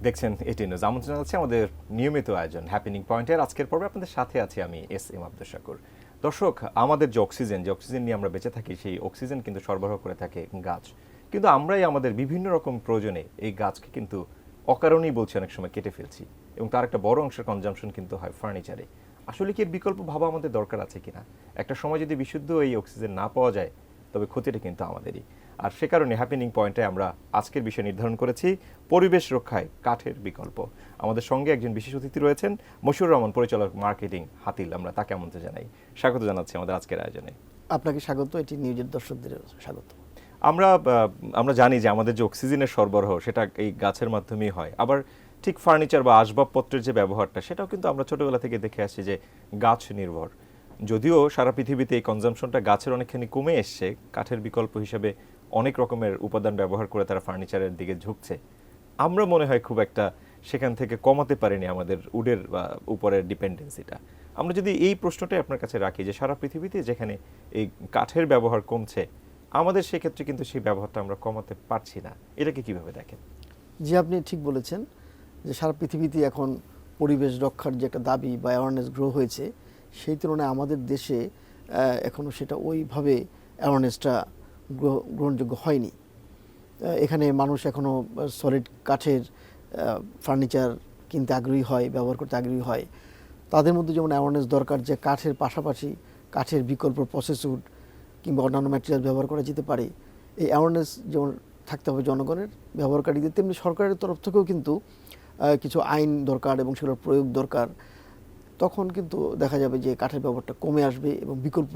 দেখছেন এটি নিউজ। আমন্ত্রণ জানাচ্ছি আমাদের নিয়মিত আয়োজন হ্যাপেনিং পয়েন্টের আজকের পর্বে আপনাদের সাথে আছি আমি এস আব্দুল শাকুর। দর্শক, আমাদের যে অক্সিজেন নিয়ে আমরা বেঁচে থাকি, সেই অক্সিজেন কিন্তু সরবরাহ করে থাকে গাছ। কিন্তু আমরাই আমাদের বিভিন্ন রকম প্রয়োজনে এই গাছকে কিন্তু অকারণেই বলছি অনেক সময় কেটে ফেলছি, এবং তার একটা বড় অংশের কনজাম্পশন কিন্তু হয় ফার্নিচারে। আসলে কি এর বিকল্প ভাবা আমাদের দরকার আছে কিনা? একটা সময় যদি বিশুদ্ধ এই অক্সিজেন না পাওয়া যায়, তবে ক্ষতিটা কিন্তু আমাদেরই। আর সে কারণে হ্যাপেনিং পয়েন্টে আমরা আজকের বিষয় নির্ধারণ করেছি পরিবেশ রক্ষায় কাঠের বিকল্প। আমাদের সঙ্গে একজন বিশেষ অতিথি রয়েছেন, মশিউর রহমান, পরিচালক মার্কেটিং, হাতিল। আমরা তাকে আমন্ত্রণ জানাই, স্বাগত জানাচ্ছি আমাদের আজকের আয়োজনে। আপনাকে স্বাগত, এটি নিউজের দর্শকদের স্বাগত। আমরা জানি যে আমাদের যে অক্সিজেনের সরবরাহ সেটা এই গাছের মাধ্যমেই হয়। আবার ঠিক ফার্নিচার বা আসবাবপত্রের যে ব্যবহারটা, সেটাও কিন্তু আমরা ছোটবেলা থেকে দেখে আসছি যে গাছ নির্ভর। যদিও সারা পৃথিবীতে এই কনজাম্পশনটা গাছের অনেকখানি কমে এসছে, কাঠের বিকল্প হিসেবে অনেক রকমের উপাদান ব্যবহার করে তারা ফার্নিচারের দিকে ঝুঁকছে। আমরা মনে হয় খুব একটা সেখান থেকে কমাতে পারিনি আমাদের উডের বা উপরের ডিপেন্ডেন্সিটা। আমরা যদি এই প্রশ্নটাই আপনার কাছে রাখি যে সারা পৃথিবীতে যেখানে এই কাঠের ব্যবহার কমছে, আমাদের সেক্ষেত্রে কিন্তু সেই ব্যবহারটা আমরা কমাতে পারছি না, এটাকে কিভাবে দেখেন? জি, আপনি ঠিক বলেছেন যে সারা পৃথিবীতে এখন পরিবেশ রক্ষার যে একটা দাবি বা অ্যাওয়ারনেস গ্রো হয়েছে, সেই তুলনায় আমাদের দেশে এখনও সেটা ওইভাবে অ্যাওয়ারনেসটা গ্রহণযোগ্য হয়নি। এখানে মানুষ এখনও সলিড কাঠের ফার্নিচার কিনতে আগ্রহী হয়, ব্যবহার করতে আগ্রহী হয়। তাদের মধ্যে যেমন অ্যাওয়ারনেস দরকার যে কাঠের পাশাপাশি কাঠের বিকল্প প্রসেসউড কিংবা অন্যান্য ম্যাটেরিয়াল ব্যবহার করা যেতে পারে, এই অ্যাওয়ারনেস যেমন থাকতে হবে জনগণের, ব্যবহারকারীদের, তেমনি সরকারের তরফ থেকেও কিন্তু কিছু আইন দরকার এবং সেগুলোর প্রয়োগ দরকার। তখন কিন্তু দেখা যাবে যে কাঠের ব্যবহারটা কমে আসবে এবং বিকল্প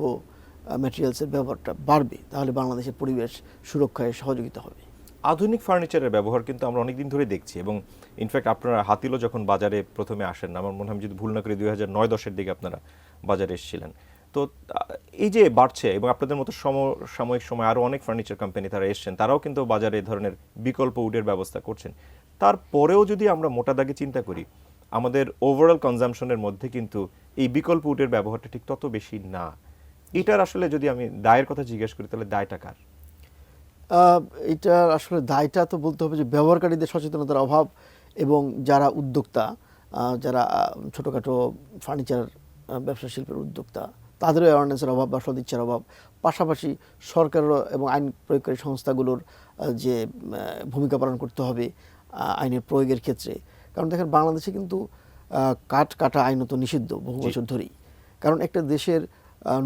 ম্যাটেরিয়ালসের ব্যবহারটা বাড়বে। তাহলে বাংলাদেশের পরিবেশ সুরক্ষায় সহযোগিতা হবে। আধুনিক ফার্নিচারের ব্যবহার কিন্তু আমরা অনেকদিন ধরে দেখছি, এবং ইনফ্যাক্ট আপনারা হাতিলও যখন বাজারে প্রথমে আসেন, আমার মনে হয় যদি ভুল না করি 2009-10 দিকে আপনারা বাজারে এসেছিলেন। তো এই যে বাড়ছে, এবং আপনাদের মতো সমসাময়িক সময় আরও অনেক ফার্নিচার কোম্পানি তারা এসছেন, তারাও কিন্তু বাজারে এই ধরনের বিকল্প উডের ব্যবস্থা করছেন। তারপরেও যদি আমরা মোটা দাগে চিন্তা করি, আমাদের ওভারঅল কনজাম্পশনের মধ্যে কিন্তু এই বিকল্প উডের ব্যবহারটা ঠিক তত বেশি না। এটার আসলে যদি আমি দায়ের কথা জিজ্ঞেস করি, তাহলে দায়টা কার? এটা আসলে দায়টা তো বলতে হবে যে ব্যবহারকারীদের সচেতনতার অভাব, এবং যারা উদ্যোক্তা, যারা ছোটোখাটো ফার্নিচার ব্যবসা শিল্পের উদ্যোক্তা, তাদেরও অ্যাওয়ারনেসের অভাব বা সদিচ্ছার অভাব। পাশাপাশি সরকারের এবং আইন প্রয়োগকারী সংস্থাগুলোর যে ভূমিকা পালন করতে হবে আইনের প্রয়োগের ক্ষেত্রে। কারণ দেখেন, বাংলাদেশে কিন্তু কাঠ কাটা আইনত নিষিদ্ধ বহু বছর ধরেই। কারণ একটা দেশের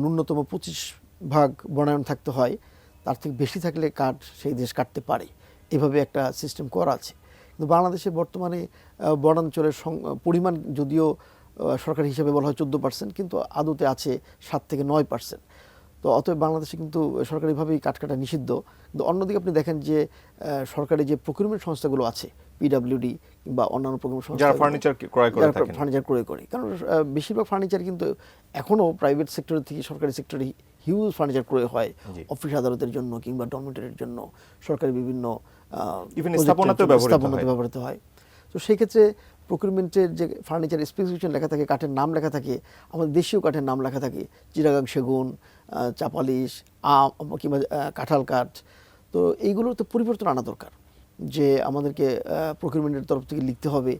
ন্যূনতম 25% বনায়ন থাকতে হয়, তার থেকে বেশি থাকলে কাঠ সেই দেশ কাটতে পারে, এভাবে একটা সিস্টেম করা আছে। কিন্তু বাংলাদেশে বর্তমানে বনাঞ্চলের পরিমাণ যদিও সরকারি হিসাবে বলা হয় 14%, কিন্তু আদতে আছে 7 থেকে 9%। তো অতএব বাংলাদেশে কিন্তু সরকারিভাবেই কাঠ কাটা নিষিদ্ধ। কিন্তু অন্যদিকে আপনি দেখেন যে সরকারি যে প্রকিউরমেন্ট সংস্থাগুলো আছে, পিডব্লিউডি কিংবা অন্যান্য প্রকিউরমেন্ট সংস্থা, যারা ফার্নিচার ক্রয় করে, কারণ বেশিরভাগ ফার্নিচার কিন্তু এখনও প্রাইভেট সেক্টর থেকে সরকারি সেক্টরে হিউজ ফার্নিচার ক্রয় হয়, অফিস আদালতের জন্য কিংবা ডরমিটরির জন্য, সরকারি বিভিন্ন স্থাপনাতেও ব্যবহৃত হয়। তো সেই ক্ষেত্রে প্রকিউরমেন্টের যে ফার্নিচার স্পেসিফিকেশন লেখা থাকে, কাঠের নাম লেখা থাকে, আমাদের দেশীয় কাঠের নাম লেখা থাকে, চিটাগাং সেগুন, চাপালিশ, আম কিংবা কাঁঠাল কাঠ। তো এইগুলোর তো পরিবর্তন আনা দরকার, যে আমাদেরকে প্রকিউরমেন্টের তরফ থেকে লিখতে হবে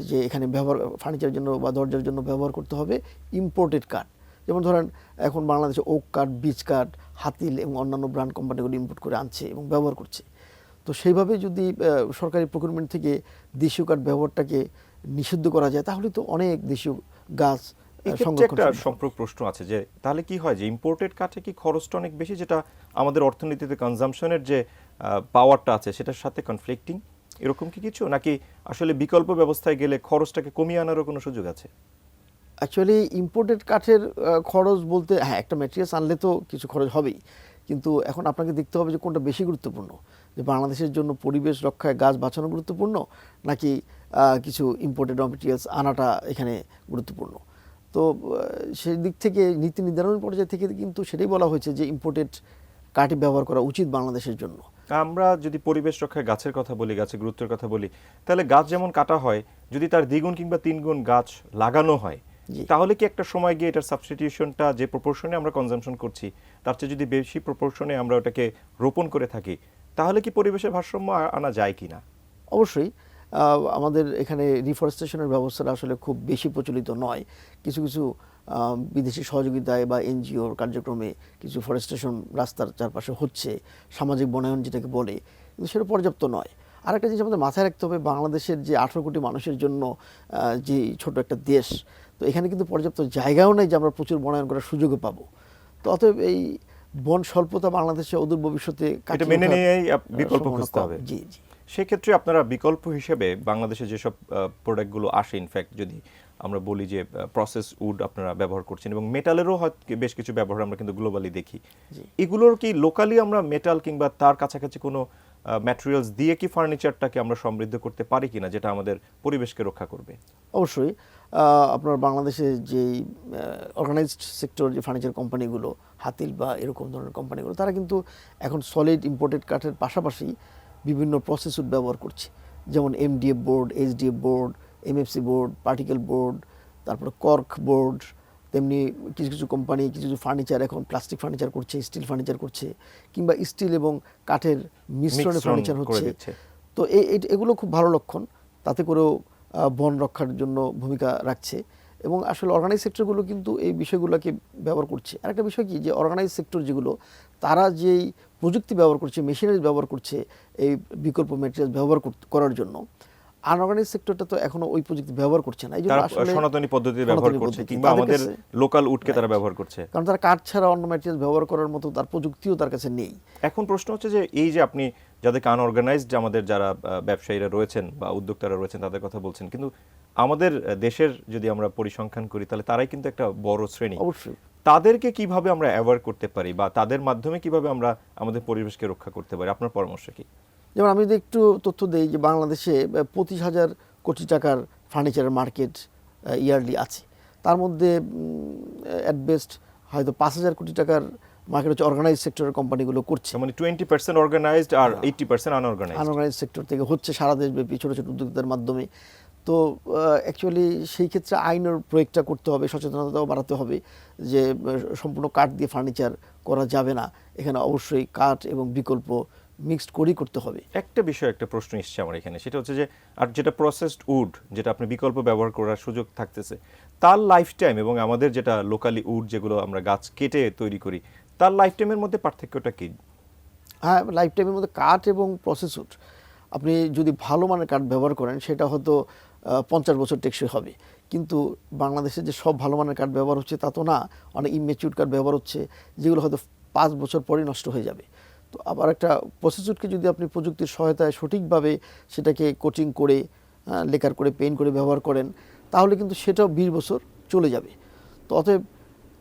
যে এখানে ফার্নিচারের জন্য বা দরজার জন্য ব্যবহার করতে হবে ইম্পোর্টেড কাঠ। যেমন ধরেন, এখন বাংলাদেশে ওক কাঠ, বীজ কাঠ, হাতিল এবং অন্যান্য ব্র্যান্ড কোম্পানিগুলো ইম্পোর্ট করে আনছে এবং ব্যবহার করছে। তো সেইভাবে যদি সরকারি প্রকিউরমেন্ট থেকে দেশীয় কাঠ ব্যবহারটাকে নিষিদ্ধ করা যায়, তাহলে তো অনেক দেশীয় গাছ একটা সম্পর্ক প্রশ্ন আছে যে তাহলে কি হয় যে ইম্পোর্টেড কাঠে কি খরচটা অনেক বেশি, যেটা আমাদের অর্থনীতিতে কনজাম্পশনের যে পাওয়ারটা আছে সেটার সাথে কনফ্লিক্টিং, এরকম কি কিছু, নাকি আসলে বিকল্প ব্যবস্থায় গেলে খরচটাকে কমিয়ে আনারও কোনো সুযোগ আছে? অ্যাকচুয়ালি ইম্পোর্টেড কাঠের খরচ বলতে, হ্যাঁ, একটা ম্যাটেরিয়ালস আনলে তো কিছু খরচ হবেই, কিন্তু এখন আপনাকে দেখতে হবে যে কোনটা বেশি গুরুত্বপূর্ণ, যে বাংলাদেশের জন্য পরিবেশ রক্ষায় গাছ বাঁচানো গুরুত্বপূর্ণ, নাকি কিছু ইম্পোর্টেড র ম্যাটেরিয়ালস আনাটা এখানে গুরুত্বপূর্ণ। তো সেই দিক থেকে নীতি নির্ধারণ পর্যায় থেকে কিন্তু সেটাই বলা হয়েছে যে ইম্পোর্টেড কাঠই ব্যবহার করা উচিত বাংলাদেশের জন্য। আমরা যদি পরিবেশ রক্ষায় গাছের কথা বলি, গাছের গুরুত্বের কথা বলি, তাহলে গাছ যেমন কাটা হয়, যদি তার দ্বিগুণ কিংবা 3 গুণ গাছ লাগানো হয়, তাহলে কি একটা সময় গিয়ে এটার সাবস্টিটিউশনটা যে প্রপোর্শনে আমরা কনজাম্পশন করছি, তার চেয়ে যদি বেশি প্রপোর্শনে আমরা ওটাকে রোপণ করে থাকি, তাহলে কি পরিবেশের ভারসাম্য আনা যায় কিনা? অবশ্যই। আমাদের এখানে রিফরেস্টেশনের ব্যবস্থাটা আসলে খুব বেশি প্রচলিত নয়। কিছু কিছু বিদেশি সহযোগিতায় বা এনজিওর কার্যক্রমে কিছু ফরেস্টেশন রাস্তার চারপাশে হচ্ছে, সামাজিক বনায়ন যেটাকে বলে, কিন্তু সেটা পর্যাপ্ত নয়। আর একটা জিনিস আমাদের মাথায় রাখতে হবে, বাংলাদেশের যে 18 কোটি মানুষের জন্য যে ছোট একটা দেশ, তো এখানে কিন্তু পর্যাপ্ত জায়গাও নেই যে আমরা প্রচুর বনায়ন করার সুযোগও পাবো। তো অতএব এই বন স্বল্পতা বাংলাদেশে অদূর ভবিষ্যতে এটা মেনে নিয়েই বিকল্প সম্ভাবনা খুঁজতে কম। হবে। জি জি। সেক্ষেত্রে আপনারা বিকল্প হিসেবে বাংলাদেশে যেসব প্রোডাক্টগুলো আসে, ইনফ্যাক্ট যদি আমরা বলি যে প্রসেস উড আপনারা ব্যবহার করছেন এবং মেটালেরও বেশ কিছু ব্যবহার আমরা কিন্তু গ্লোবালি দেখি, এগুলোর কি লোকালি আমরা মেটাল কিংবা তার কাছাকাছি কোনো ম্যাটেরিয়ালস দিয়ে কি ফার্নিচারটাকে আমরা সমৃদ্ধ করতে পারি কিনা, যেটা আমাদের পরিবেশকে রক্ষা করবে? অবশ্যই আপনার বাংলাদেশে যেই অর্গানাইজড সেক্টর যে ফার্নিচার কোম্পানিগুলো, হাতিল বা এরকম ধরনের কোম্পানিগুলো, তারা কিন্তু এখন সলিড ইম্পোর্টেড কাঠের পাশাপাশি বিভিন্ন প্রসেস উড ব্যবহার করছে, যেমন MDF board, HDF board, MFC board, particle board, তারপরে কর্ক বোর্ড। তেমনি কিছু কিছু কোম্পানি কিছু কিছু ফার্নিচার এখন প্লাস্টিক ফার্নিচার করছে, স্টিল ফার্নিচার করছে, কিংবা স্টিল এবং কাঠের মিশ্রণে ফার্নিচার হচ্ছে। তো এগুলো খুব ভালো লক্ষণ, তাতে করেও বন রক্ষার জন্য ভূমিকা রাখছে। এবং আসলে অর্গানাইজ সেক্টরগুলো কিন্তু এই বিষয়গুলোকে ব্যবহার করছে। আরেকটা বিষয় কি, যে অর্গানাইজ সেক্টর যেগুলো, তারা যেই প্রযুক্তি ব্যবহার করছে, মেশিনারি ব্যবহার করছে এই বিকল্প ম্যাটেরিয়াল ব্যবহার করার জন্য, আনঅর্গানাইজ সেক্টরটা তো এখনো ওই প্রযুক্তি ব্যবহার করছে না। এই জন্য আসলে সনাতনী পদ্ধতি ব্যবহার করছে কিংবা আমাদের লোকাল উডকে তারা ব্যবহার করছে, কারণ তারা কাঠ ছাড়া অন্য ম্যাটেরিয়াল ব্যবহার করার মতো তার প্রযুক্তিও তার কাছে নেই। এখন প্রশ্ন হচ্ছে যে এই যে আপনি যাদেরকে আনঅর্গানাইজড আমাদের যারা ব্যবসায়ীরা রয়েছেন বা উদ্যোক্তারা রয়েছেন তাদের কথা বলছেন, কিন্তু আমাদের দেশের যদি আমরা পরিসংখ্যান করি তাহলে তারাই কিন্তু একটা বড় শ্রেণী। অবশ্যই তাদেরকে কিভাবে আমরা অ্যাওয়ার করতে পারি বা তাদের মাধ্যমে কিভাবে আমরা আমাদের পরিবেশকে রক্ষা করতে পারি, আপনার পরামর্শ কি? যেমন আমি যদি একটু তথ্য দেই, যে বাংলাদেশে 25,000 কোটি টাকার ফার্নিচারের মার্কেট ইয়ারলি আছে। তার মধ্যে অ্যাট বেস্ট হয়তো 5,000 কোটি টাকার মার্কেট হচ্ছে অর্গানাইজ সেক্টরের কোম্পানিগুলো করছে। মানে 20% অর্গানাইজড আর 80% আনঅর্গানাইজড। আনঅর্গানাইজ সেক্টর থেকে হচ্ছে সারা দেশব্যাপী ছোটো ছোটো উদ্যোক্তাদের মাধ্যমে। তো অ্যাকচুয়ালি সেই ক্ষেত্রে আইনের প্রয়োগটা করতে হবে, সচেতনতাও বাড়াতে হবে যে সম্পূর্ণ কাঠ দিয়ে ফার্নিচার করা যাবে না, এখানে অবশ্যই কাঠ এবং বিকল্প মিক্সড করেই করতে হবে। একটা প্রশ্ন এসছে আমার এখানে, সেটা হচ্ছে যে আর যেটা প্রসেসড উড, যেটা আপনি বিকল্প ব্যবহার করার সুযোগ থাকতেছে, তার লাইফ টাইম এবং আমাদের যেটা লোকালি উড যেগুলো আমরা গাছ কেটে তৈরি করি, তার লাইফ টাইমের মধ্যে পার্থক্যটা কি? হ্যাঁ, লাইফ টাইমের মধ্যে কাঠ এবং প্রসেস উড, আপনি যদি ভালো মানের কাঠ ব্যবহার করেন সেটা হয়তো 50 বছর টেকসই হবে। কিন্তু বাংলাদেশে যে সব ভালো মানের কাঠ ব্যবহার হচ্ছে তা তো না, অনেক ইমেচিউর কাঠ ব্যবহার হচ্ছে যেগুলো হয়তো 5 বছর পরেই নষ্ট হয়ে যাবে। তো আবার একটা প্রসেস উডকে যদি আপনি প্রযুক্তির সহায়তায় সঠিকভাবে সেটাকে কোটিং করে, লেকার করে, পেইন্ট করে ব্যবহার করেন, তাহলে কিন্তু সেটাও 20 বছর চলে যাবে। তো অতএব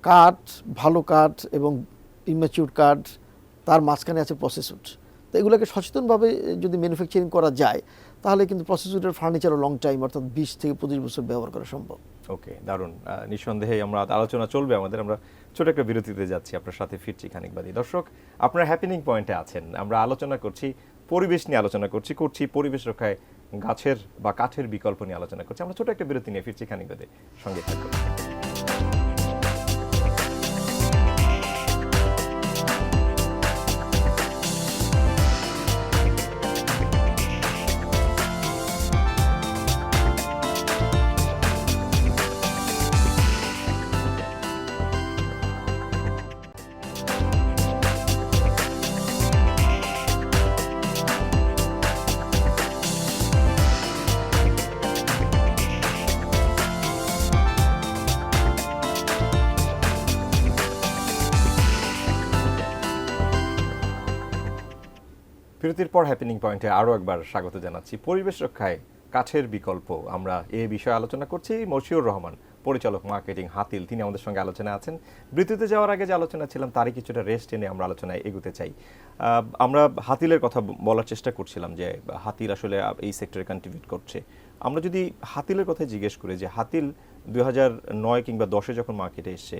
কাঠ, ভালো কাঠ এবং ইমেচিউর কাঠ, তার মাঝখানে আছে প্রসেস উড। তো এগুলোকে সচেতনভাবে যদি ম্যানুফ্যাকচারিং করা যায়, তাহলে কিন্তু প্রসেস উডের ফার্নিচারও লং টাইম, অর্থাৎ 20 থেকে 25 বছর ব্যবহার করা সম্ভব। ওকে, দারুণ। নিঃসন্দেহে আমরা আলোচনা চলবে আমাদের। আমরা ছোট একটা বিরতিতে যাচ্ছি, আপনার সাথে ফিরছি খানিক বাদে। দর্শক, আপনারা হ্যাপেনিং পয়েন্টে আছেন, আমরা আলোচনা করছি পরিবেশ নিয়ে, আলোচনা করছি পরিবেশ রক্ষায় গাছের বা কাঠের বিকল্প নিয়ে আলোচনা করছি। আমরা ছোট একটা বিরতি নিয়ে ফিরছি খানিক বাদে, সঙ্গে থাকুন। বিরতির পর হ্যাপেনিং পয়েন্টে আরও একবার স্বাগত জানাচ্ছি। পরিবেশ রক্ষায় কাঠের বিকল্প, আমরা এই বিষয়ে আলোচনা করছি। মশিউর রহমান, পরিচালক মার্কেটিং, হাতিল, তিনি আমাদের সঙ্গে আলোচনা আছেন। বিরতিতে যাওয়ার আগে যে আলোচনা ছিলাম তারই কিছুটা রেস্ট এনে আমরা আলোচনায় এগোতে চাই। আমরা হাতিলের কথা বলার চেষ্টা করছিলাম যে হাতিল আসলে এই সেক্টরে কন্ট্রিবিউট করছে। আমরা যদি হাতিলের কথা জিজ্ঞেস করি, যে হাতিল 2009 কিংবা 10-এ যখন মার্কেটে এসছে,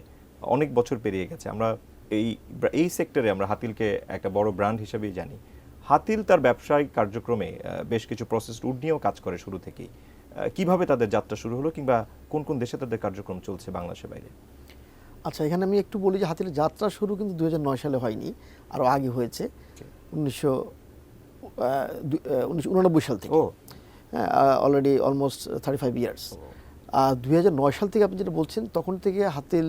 অনেক বছর পেরিয়ে গেছে, আমরা এই সেক্টরে আমরা হাতিলকে একটা বড় ব্র্যান্ড হিসেবেই জানি। হাতিল তার ব্যবসায়িক কার্যক্রমে বেশ কিছু প্রসেসড উড নিয়েও কাজ করে শুরু থেকেই। কিভাবে তাদের যাত্রা শুরু হলো কিংবা কোন কোন দেশে তাদের কার্যক্রম চলছে বাংলাদেশের বাইরে? আচ্ছা, এখানে আমি একটু বলি যে হাতিলের যাত্রা শুরু কিন্তু 2009 সালে হয়নি, আরও আগে হয়েছে, 1989 সাল থেকে। হ্যাঁ, অলরেডি অলমোস্ট 35 ইয়ার্স। 2009 সাল থেকে আপনি যেটা বলছেন তখন থেকে হাতিল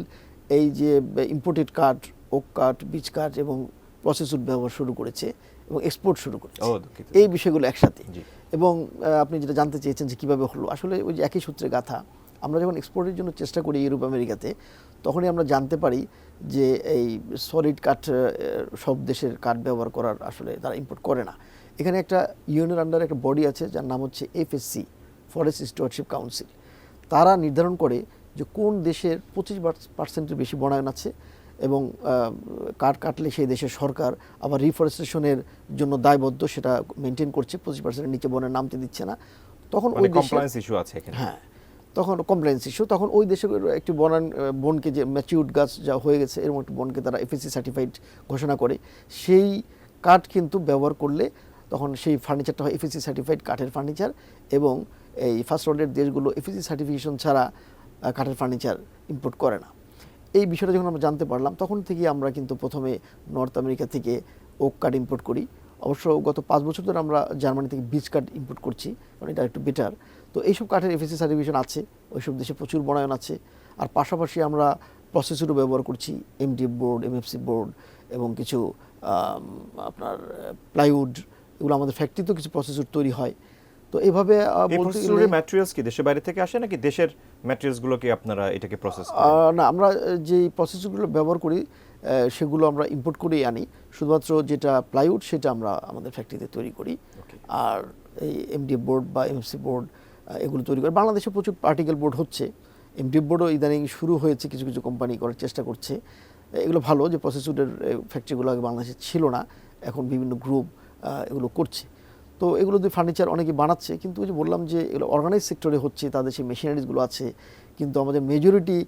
এই যে ইম্পোর্টেড কাঠ, ওক কাঠ, বীজ কাঠ এবং প্রসেসড ব্যবহার শুরু করেছে এবং এক্সপোর্ট শুরু করেছে, দুঃখিত। এই বিষয়গুলো একসাথে। জি। এবং আপনি যেটা জানতে চেয়েছেন যে কীভাবে হলো, আসলে ওই যে একই সূত্রে গাথা। আমরা যখন এক্সপোর্টের জন্য চেষ্টা করি ইউরোপ আমেরিকাতে, তখনই আমরা জানতে পারি যে এই সলিড কাঠ সব দেশের কাঠ ব্যবহার করার আসলে তারা ইম্পোর্ট করে না। এখানে একটা ইউএনের আন্ডারে একটা বডি আছে যার নাম হচ্ছে FSC, ফরেস্ট স্টুয়ারশিপ কাউন্সিল। তারা নির্ধারণ করে যে কোন দেশের 25% বেশি বনায়ন আছে এবং কাঠ কাটলে সেই দেশের সরকার আবার রিফরেস্টেশনের জন্য দায়বদ্ধ, সেটা মেনটেন করছে, 25% নিচে বনের নামতে দিচ্ছে না। তখন ওই দেশে কমপ্লায়েন্স ইস্যু আছে এখানে। হ্যাঁ, তখন কমপ্লায়েন্স ইস্যু, তখন ওই দেশে একটি বনকে যে ম্যাচিউরড গাছ যা হয়ে গেছে এরকম একটি বনকে তারা FSC সার্টিফাইড ঘোষণা করে। সেই কাঠ কিন্তু ব্যবহার করলে তখন সেই ফার্নিচারটা হয় FSC সার্টিফাইড কাঠের ফার্নিচার, এবং এই ফার্স্ট ওয়ার্ল্ডের দেশগুলো FSC সার্টিফিকেশন ছাড়া কাঠের ফার্নিচার ইম্পোর্ট করে না। এই বিষয়টা যখন আমরা জানতে পারলাম, তখন থেকে আমরা কিন্তু প্রথমে নর্থ আমেরিকা থেকে ওক কাঠ ইম্পোর্ট করি। অবশ্য গত 5 বছর ধরে আমরা জার্মানি থেকে বীজ কাঠ ইম্পোর্ট করছি, কারণ এটা একটু বেটার। তো এইসব কাঠের FSC সার্টিফিকেশন আছে, ওইসব দেশে প্রচুর বনায়ন আছে। আর পাশাপাশি আমরা প্রসেসরও ব্যবহার করছি, MDF বোর্ড, MFC বোর্ড এবং কিছু আপনার প্লাইউড, এগুলো আমাদের ফ্যাক্টরিতেও কিছু প্রসেসর তৈরি হয়। তো এইভাবে বলতে গেলে ম্যাটেরিয়ালস কি দেশের বাইরে থেকে আসে নাকি দেশের ম্যাটেরিয়ালস গুলোকে আপনারা এটাকে প্রসেস করেন? না, আমরা যে প্রসেসরগুলো ব্যবহার করি সেগুলো আমরা ইম্পোর্ট করেই আনি। শুধুমাত্র যেটা প্লাইউড সেটা আমরা আমাদের ফ্যাক্টরিতে তৈরি করি। আর এই MDF বোর্ড বা MFC বোর্ড এগুলো তৈরি করে। বাংলাদেশে প্রচুর পার্টিকেল বোর্ড হচ্ছে, MDF বোর্ডও ইদানিং শুরু হয়েছে, কিছু কিছু কোম্পানি করার চেষ্টা করছে। এগুলো ভালো যে প্রসেসরের ফ্যাক্টরিগুলো আগে বাংলাদেশে ছিল না, এখন বিভিন্ন গ্রুপ এগুলো করছে। তো এগুলো দিয়ে ফার্নিচার অনেকে বানাচ্ছে, কিন্তু ওই যে বললাম যে এগুলো অর্গানাইজ সেক্টরে হচ্ছে, তাদের সেই মেশিনারিজগুলো আছে, কিন্তু আমাদের মেজরিটি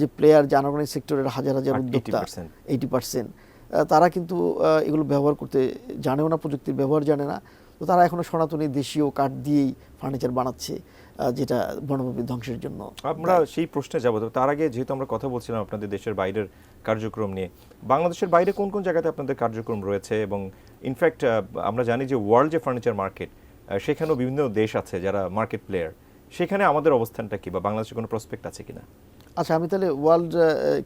যে প্লেয়ার যে আনঅর্গানাইজ সেক্টরের হাজার হাজার উদ্যোক্তা 80%, তারা কিন্তু এগুলো ব্যবহার করতে জানেও না, প্রযুক্তির ব্যবহার জানে না। তো তারা এখনো সনাতনী দেশীয় কাঠ দিয়েই ফার্নিচার বানাচ্ছে, যেটা বনভূমি ধ্বংসের জন্য। আমরা সেই প্রশ্নে যাব, তার আগে যেহেতু আমরা কথা বলছিলাম আপনাদের দেশের বাইরের কার্যক্রম নিয়ে, বাংলাদেশের বাইরে কোন কোন জায়গাতে আপনাদের কার্যক্রম রয়েছে? এবং ইনফ্যাক্ট আমরা জানি যে ওয়ার্ল্ড যে ফার্নিচার মার্কেট, সেখানেও বিভিন্ন দেশ আছে যারা মার্কেট প্লেয়ার, সেখানে আমাদের অবস্থানটা কি বা বাংলাদেশের কোনো প্রসপেক্ট আছে কিনা? আচ্ছা, আমি তাহলে ওয়ার্ল্ড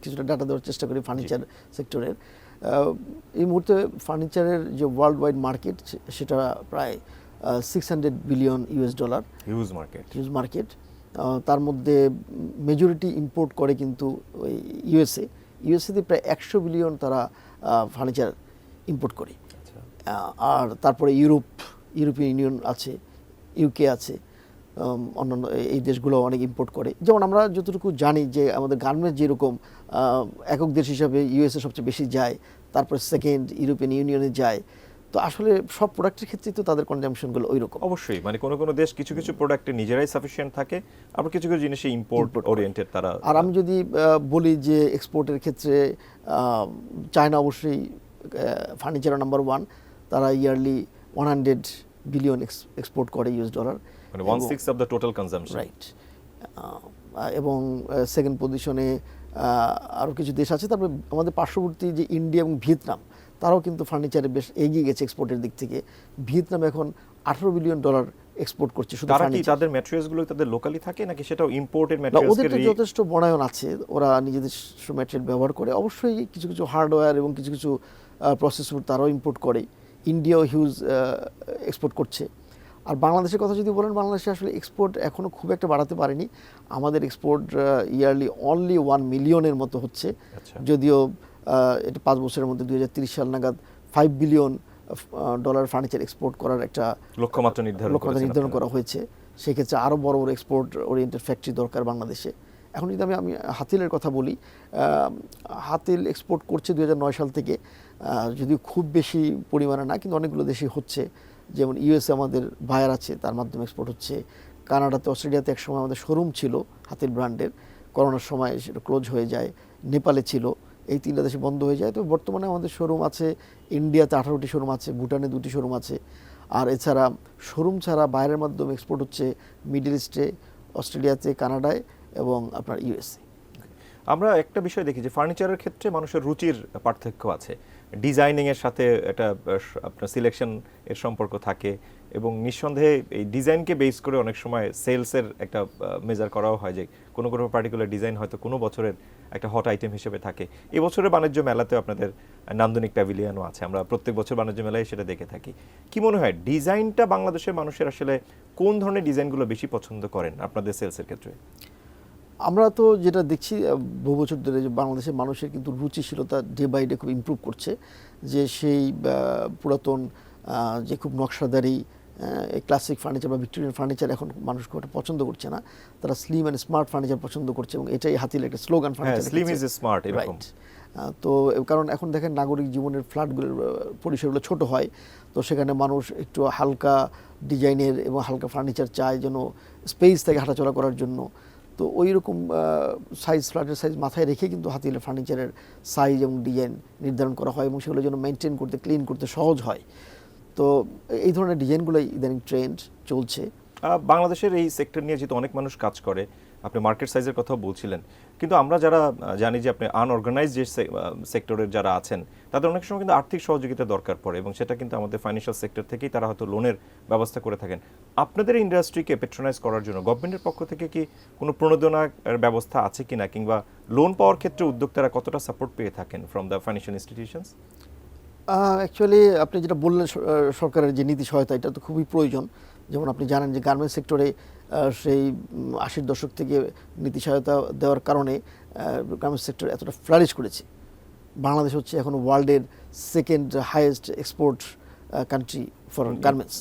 কিছুটা ডাটা দেওয়ার চেষ্টা করি ফার্নিচার সেক্টরের। এই মুহূর্তে ফার্নিচারের যে ওয়ার্ল্ড ওয়াইড মার্কেট সেটা প্রায় $600 বিলিয়ন। Huge market. তার মধ্যে মেজরিটি ইম্পোর্ট করে কিন্তু ওই ইউএসএতে প্রায় 100 বিলিয়ন তারা ফার্নিচার ইম্পোর্ট করে। আর তারপরে ইউরোপিয়ান ইউনিয়ন আছে, UK আছে, অন্যান্য এই দেশগুলো অনেক ইম্পোর্ট করে। যেমন আমরা যতটুকু জানি যে আমাদের গার্মেন্টস যেরকম একক দেশ হিসাবে USA সবচেয়ে বেশি যায়, তারপর সেকেন্ড ইউরোপিয়ান ইউনিয়নে যায়। তো আসলে সব প্রোডাক্টের ক্ষেত্রেই তো তাদের কনজাম্পশনগুলো ওই রকম। অবশ্যই, মানে কোনো কোনো দেশ কিছু কিছু প্রোডাক্টে নিজেরাই সাফিসিয়েন্ট থাকে, আবার কিছু কিছু জিনিসে ইম্পোর্ট ওরিয়েন্টেড তারা। আর আমি যদি বলি যে এক্সপোর্টের ক্ষেত্রে চায়না অবশ্যই ফার্নিচার নাম্বার 1, তারা ইয়ারলি 100 বিলিয়ন এক্সপোর্ট করে $, মানে 1/6 of the total consumption, right. এবং সেকেন্ড পজিশনে আরও কিছু দেশ আছে। তারপরে আমাদের পার্শ্ববর্তী যে ইন্ডিয়া এবং ভিয়েতনাম, তারাও কিন্তু ফার্নিচারে বেশ এগিয়ে গেছে এক্সপোর্টের দিক থেকে। ভিয়েতনাম এখন $18 বিলিয়ন এক্সপোর্ট করছে শুধু ফার্নিচার। তাদের ম্যাটেরিয়ালসগুলো তাদের লোকালি থাকে নাকি সেটাও ইম্পোর্টেড না, ম্যাটেরিয়ালস? ওদের তো যথেষ্ট বনায়ন আছে, ওরা নিজেদের ম্যাটেরিয়াল ব্যবহার করে। অবশ্যই কিছু কিছু হার্ডওয়্যার এবং কিছু কিছু প্রসেসর তারাও ইম্পোর্ট করে। ইন্ডিয়াও হিউজ এক্সপোর্ট করছে। আর বাংলাদেশের কথা যদি বলেন, বাংলাদেশে আসলে এক্সপোর্ট এখনও খুব একটা বাড়াতে পারেনি। আমাদের এক্সপোর্ট ইয়ারলি অনলি 1 মিলিয়নের মতো হচ্ছে, যদিও এটা 5 বছরের মধ্যে 2030 সাল নাগাদ $5 বিলিয়ন ফার্নিচার এক্সপোর্ট করার একটা লক্ষ্যমাত্রা নির্ধারণ করা হয়েছে। সেক্ষেত্রে আরও বড় বড় এক্সপোর্ট ওরিয়েন্টেড ফ্যাক্টরি দরকার বাংলাদেশে। এখন যদি আমি হাতিলের কথা বলি, হাতিল এক্সপোর্ট করছে 2009 সাল থেকে, যদিও খুব বেশি পরিমাণে না, কিন্তু অনেকগুলো দেশে হচ্ছে। যেমন USA আমাদের বায়ার আছে, তার মাধ্যমে এক্সপোর্ট হচ্ছে। কানাডাতে, অস্ট্রেলিয়াতে একসময় আমাদের শোরুম ছিল হাতিল ব্র্যান্ডের, করোনার সময় সেটা ক্লোজ হয়ে যায়। নেপালে ছিল, এই 3টা দেশে বন্ধ হয়ে যায়। তো বর্তমানে আমাদের শোরুম আছে ইন্ডিয়াতে 18টি শোরুম আছে, ভুটানে 2টি শোরুম আছে। আর এছাড়া শোরুম ছাড়া বাইরের মাধ্যমে এক্সপোর্ট হচ্ছে মিডল ইস্টে, অস্ট্রেলিয়াতে, কানাডায় এবং আপনার USA। আমরা একটা বিষয় দেখি যে ফার্নিচারের ক্ষেত্রে মানুষের রুচির পার্থক্য আছে। ডিজাইনিং এর সাথে এটা আপনার সিলেকশন এর সম্পর্ক থাকে এবং নিঃসন্দেহে এই ডিজাইনকে বেস করে অনেক সময় সেলসের একটা মেজার করাও হয় যে কোনো কোনো পার্টিকুলার ডিজাইন হয়তো কোনো বছরের একটা হট আইটেম হিসেবে থাকে। এই বছরের বাণিজ্য মেলাতেও আপনাদের নান্দনিক প্যাভিলিয়নও আছে, আমরা প্রত্যেক বছর বাণিজ্য মেলায় সেটা দেখে থাকি। কি মনে হয় ডিজাইনটা বাংলাদেশের মানুষের আসলে কোন ধরনের ডিজাইনগুলো বেশি পছন্দ করেন আপনাদের সেলসের ক্ষেত্রে? আমরা তো যেটা দেখছি বহু বছর ধরে যে বাংলাদেশের মানুষের কিন্তু রুচিশীলতা ডে বাই ডে খুব ইমপ্রুভ করছে, যে সেই পুরাতন যে খুব নকশাদারি ক্লাসিক ফার্নিচার বা ভিক্টোরিয়ান ফার্নিচার এখন মানুষ খুব একটা পছন্দ করছে না, তারা স্লিম অ্যান্ড স্মার্ট ফার্নিচার পছন্দ করছে এবং এটাই হাতির একটা slogan furniture, slim is smart এরকম। তো কারণ এখন দেখেন নাগরিক জীবনের ফ্ল্যাটগুলোর পরিসরগুলো ছোট হয়, তো সেখানে মানুষ একটু হালকা ডিজাইনের এবং হালকা ফার্নিচার চায় যেন স্পেস থেকে হাঁটাচলা করার জন্য। তো ওই রকম সাইজ, ফ্ল্যাটের সাইজ মাথায় রেখে কিন্তু হাতিলের ফার্নিচারের সাইজ এবং ডিজাইন নির্ধারণ করা হয় এবং সেগুলো যেন মেনটেন করতে, ক্লিন করতে সহজ হয়। তো এই ধরনের ডিজাইনগুলোই ইদানিং ট্রেন্ড চলছে। বাংলাদেশের এই সেক্টর নিয়ে যেহেতু অনেক মানুষ কাজ করে, আপনি মার্কেট সাইজের কথাও বলছিলেন, কিন্তু আমরা যারা জানি যে আপনি আনঅর্গানাইজড যে সেক্টরের যারা আছেন তাদের অনেক সময় কিন্তু আর্থিক সহযোগিতা দরকার পড়ে এবং সেটা কিন্তু আমাদের ফাইন্যান্সিয়াল সেক্টর থেকেই তারা হয়তো লোনের ব্যবস্থা করে থাকেন। আপনাদের ইন্ডাস্ট্রিকে পেট্রোনাইজ করার জন্য গভর্নমেন্টের পক্ষ থেকে কি কোনো প্রণোদনার ব্যবস্থা আছে কিনা, কিংবা লোন পাওয়ার ক্ষেত্রে উদ্যোক্তারা কতটা সাপোর্ট পেয়ে থাকেন from the financial institutions? Actually আপনি যেটা বললেন সরকারের যে নীতি সহায়তা, এটা তো খুবই প্রয়োজন। যেমন আপনি জানেন যে গার্মেন্টস সেক্টরে সেই 80-র দশক থেকে নীতি সহায়তা দেওয়ার কারণে গার্মেন্টস সেক্টর এতটা ফ্লারিশ করেছে। বাংলাদেশ হচ্ছে এখন ওয়ার্ল্ডের second highest export country for garments,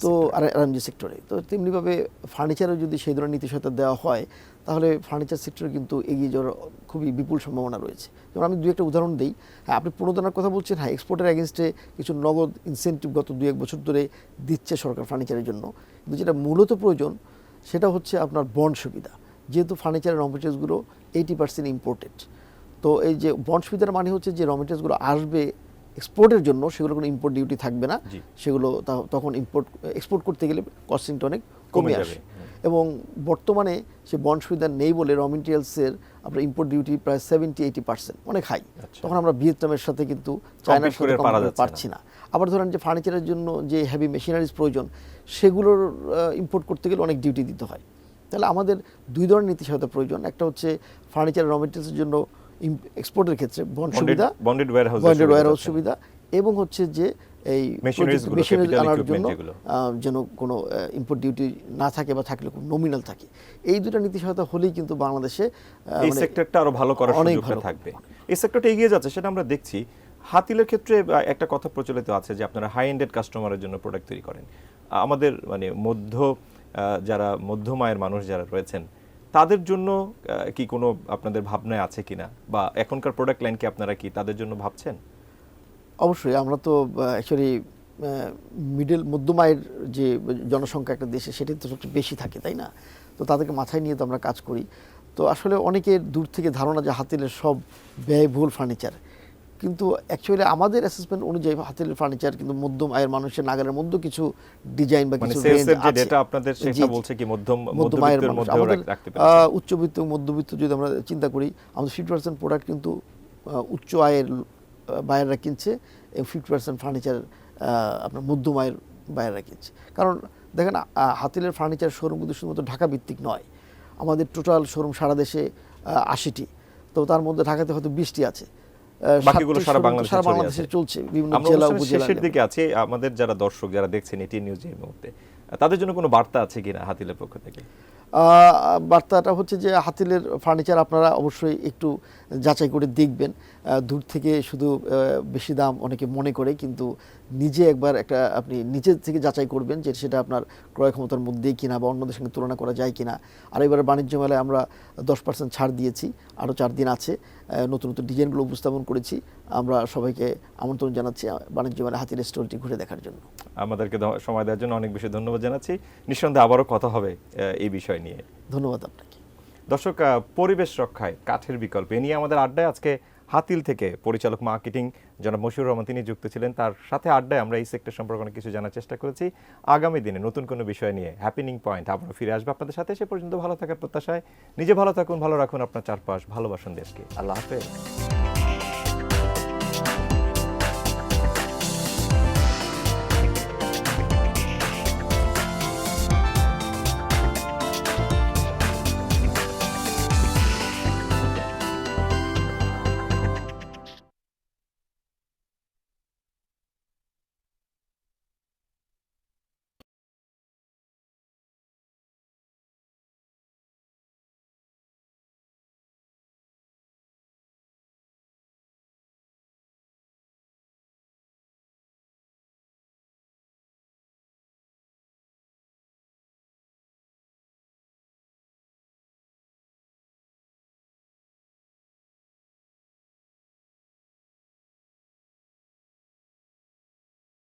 তো আরএমজি সেক্টরে। তো তেমনিভাবে ফার্নিচারেও যদি সেই ধরনের নীতি সহায়তা দেওয়া হয় তাহলে ফার্নিচার সেক্টরে কিন্তু এগিয়ে যাওয়ার খুবই বিপুল সম্ভাবনা রয়েছে। যেমন আমি একটা উদাহরণ দিই, হ্যাঁ আপনি প্রণোদনার কথা বলছেন, হ্যাঁ এক্সপোর্টের এগেনস্টে কিছু নগদ ইনসেন্টিভ গত 2-1 বছর ধরে দিচ্ছে সরকার ফার্নিচারের জন্য, কিন্তু যেটা মূলত প্রয়োজন সেটা হচ্ছে আপনার বন্ড সুবিধা। যেহেতু ফার্নিচারের র মেটেরিয়ালসগুলো 80% ইম্পোর্টেড, তো এই যে বন্ড সুবিধার মানে হচ্ছে যে র মেটেরিয়ালসগুলো আসবে এক্সপোর্টের জন্য, সেগুলো কোনো ইম্পোর্ট ডিউটি থাকবে না, সেগুলো তখন এক্সপোর্ট করতে গেলে কস্টিংটা অনেক কমে আসে। এবং বর্তমানে সে বন্ড সুবিধা নেই বলে র মেটেরিয়ালসের আপনার ইম্পোর্ট ডিউটি প্রায় 70-80%, অনেক হাই। তখন আমরা ভিয়েতনামের সাথে কিন্তু চায়নার সাথে পারছি না। আবার ধরেন যে ফার্নিচারের জন্য যে হেভি মেশিনারিজ প্রয়োজন, সেগুলোর ইম্পোর্ট করতে গেলে অনেক ডিউটি দিতে হয়। তাহলে আমাদের দুই ধরনের নীতি সহায়তা প্রয়োজন, একটা হচ্ছে ফার্নিচার র মেটেরিয়ালসের জন্য এক্সপোর্টের ক্ষেত্রে বন্ড সুবিধা, বন্ডেড ওয়্যারহাউস সুবিধা, এবং হচ্ছে যে এই মেশিনারিজ আনার জন্য যেন কোনো ইম্পোর্ট ডিউটি না থাকে বা থাকলে খুব নমিনাল থাকে। এই দুটো নীতি সহায়তা হলেই কিন্তু বাংলাদেশে এই সেক্টরটা আরো ভালো করার সুযোগটা থাকবে। এই সেক্টরটা এগিয়ে যাচ্ছে, সেটা আমরা দেখছি। হাতিলের ক্ষেত্রে একটা কথা প্রচলিত আছে যে আপনারা হাই এন্ডেড কাস্টমারের জন্য প্রোডাক্ট তৈরি করেন। আমাদের মানে যারা মধ্যম আয়ের মানুষ যারা রয়েছেন তাদের জন্য কি কোনো আপনাদের ভাবনায় আছে কিনা, বা এখনকার প্রোডাক্ট লাইন কি আপনারা কি তাদের জন্য ভাবছেন? অবশ্যই, আমরা তো অ্যাকচুয়ালি মধ্যম আয়ের যে জনসংখ্যা একটা দেশে, সেটাই তো সবচেয়ে বেশি থাকে, তাই না? তো তাদেরকে মাথায় নিয়ে তো আমরা কাজ করি। তো আসলে অনেকের দূর থেকে ধারণা যে হাতিলের সব ব্যয়বহুল ফার্নিচার, কিন্তু অ্যাকচুয়ালি আমাদের অ্যাসেসমেন্ট অনুযায়ী হাতিলের ফার্নিচার কিন্তু মধ্যম আয়ের মানুষের নাগালের মধ্যে কিছু ডিজাইন বা কিছু রেঞ্জ আছে। যেটা আপনাদের সেটা বলছে কি মধ্যম আয়ের মানুষ, আমাদের উচ্চবিত্ত মধ্যবিত্ত যদি আমরা চিন্তা করি, আমাদের 50% প্রোডাক্ট কিন্তু উচ্চ আয়ের বায়াররা কিনছে এবং 50% ফার্নিচার আপনার মধ্যম আয়ের বায়াররা কিনছে। কারণ দেখেন হাতিলের ফার্নিচার শোরুম কিন্তু শুধুমাত্র ঢাকা ভিত্তিক নয়, আমাদের টোটাল শোরুম সারা দেশে 80টি, তো তার মধ্যে ঢাকাতে হয়তো 20টি আছে, বাকিগুলো সারা বাংলাদেশে চলছে বিভিন্ন জেলা উপজেলা। শেষের দিকে আছে, আমাদের যারা দর্শক যারা দেখছেন এটি নিউজ এই মুহূর্তে, তাদের জন্য কোনো বার্তা আছে কিনা হাতিলের পক্ষ থেকে? বার্তাটা হচ্ছে যে হাতিলের ফার্নিচার আপনারা অবশ্যই একটু যাচাই করে দেখবেন। দূর থেকে শুধু বেশি দাম অনেকে মনে করে, কিন্তু নিজে একবার আপনি নিজের থেকে যাচাই করবেন যে সেটা আপনার ক্রয় ক্ষমতার মধ্যেই কিনা বা অন্যদের সঙ্গে তুলনা করা যায় কিনা। আর এবার বাণিজ্য মেলায় আমরা 10% ছাড় দিয়েছি, আরও 4 দিন আছে, নতুন নতুন ডিজাইনগুলো উপস্থাপন করেছি। আমরা সবাইকে আমন্ত্রণ জানাচ্ছি বাণিজ্য মেলায় হাতিলের স্টোরটি ঘুরে দেখার জন্য। আমাদেরকে সময় দেওয়ার জন্য অনেক বেশি ধন্যবাদ জানাচ্ছি। নিঃসন্দেহে আবারও কথা হবে এই বিষয় নিয়ে। ধন্যবাদ আপনাকে। দর্শক, পরিবেশ রক্ষায় কাঠের বিকল্প এ নিয়ে আমাদের আড্ডায় আজকে হাতিল থেকে পরিচালক মার্কেটিং জনাব মশিউর রহমান তিনি যুক্ত ছিলেন। তার সাথে আড্ডায় আমরা এই সেক্টর সম্পর্কে অনেক কিছু জানার চেষ্টা করেছি। আগামী দিনে নতুন কোনো বিষয় নিয়ে হ্যাপেনিং পয়েন্ট আবারও ফিরে আসবে আপনাদের সাথে। সে পর্যন্ত ভালো থাকার প্রত্যাশায় নিজে ভালো থাকুন, ভালো রাখুন আপনার চারপাশ, ভালোবাসুন দেশকে। আল্লাহ হাফেজ।